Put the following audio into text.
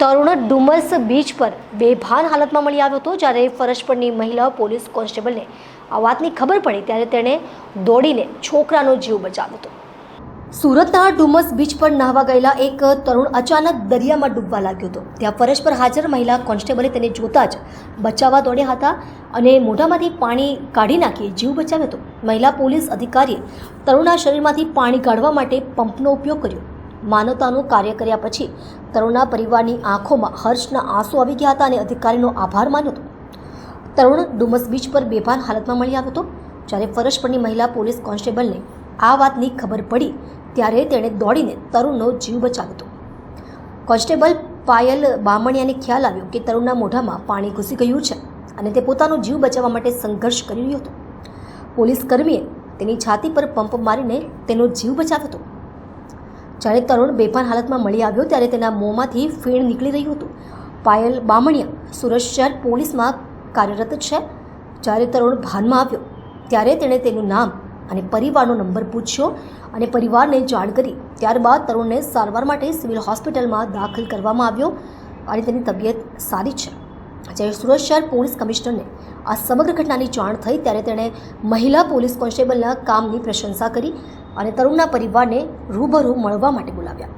તરુણ Dumas beach પર બેભાન હાલતમાં મળી આવ્યો હતો। જ્યારે ફરજ પરની મહિલા પોલીસ કોન્સ્ટેબલને આ વાતની ખબર પડી ત્યારે તેણે દોડીને છોકરાનો જીવ બચાવ્યો હતો। સુરતના ડુમસ બીચ પર નહાવા ગયેલા એક તરુણ અચાનક દરિયામાં ડૂબવા લાગ્યો હતો। ત્યાં ફરજ પર હાજર મહિલા કોન્સ્ટેબલે તેને જોતા જ બચાવવા દોડ્યા હતા અને મોઢામાંથી પાણી કાઢી નાખી જીવ બચાવ્યો હતો। મહિલા પોલીસ અધિકારીએ તરુણના શરીરમાંથી પાણી કાઢવા માટે પંપનો ઉપયોગ કર્યો। માનવતાનું કાર્ય કર્યા પછી તરુણના પરિવારની આંખોમાં હર્ષના આંસુ આવી ગયા હતા અને અધિકારીનો આભાર માન્યો હતો। તરુણ ડુમસ બીચ પર બેભાન હાલતમાં મળી આવ્યો હતો। જ્યારે ફરજ પરની મહિલા પોલીસ કોન્સ્ટેબલને આ વાતની ખબર પડી ત્યારે તેણે દોડીને તરુણનો જીવ બચાવ્યો હતો। કોન્સ્ટેબલ પાયલ બામણિયાને ખ્યાલ આવ્યો કે તરુણના મોઢામાં પાણી ઘૂસી ગયું છે અને તે પોતાનો જીવ બચાવવા માટે સંઘર્ષ કરી રહ્યો હતો। પોલીસ કર્મીએ તેની છાતી પર પંપ મારીને તેનો જીવ બચાવ્યો હતો। જ્યારે તરુણ બેભાન હાલતમાં મળી આવ્યો ત્યારે તેના મોંમાંથી ફીણ નીકળી રહ્યું હતું। પાયલ બામણિયા સુરત શહેર પોલીસમાં કાર્યરત છે। જ્યારે તરુણ ભાનમાં આવ્યો ત્યારે તેણે તેનું નામ અને પરિવારનો નંબર પૂછ્યો અને પરિવારને જાણ કરી। ત્યારબાદ તરુણને સારવાર માટે સિવિલ હોસ્પિટલમાં દાખલ કરવામાં આવ્યો અને તેની તબિયત સારી છે। જ્યારે સુરત શહેર પોલીસ કમિશનરને આ સમગ્ર ઘટનાની જાણ થઈ ત્યારે તેણે મહિલા પોલીસ કોન્સ્ટેબલના કામની પ્રશંસા કરી અને તરુણના પરિવારને રૂબરૂ મળવા માટે બોલાવ્યા।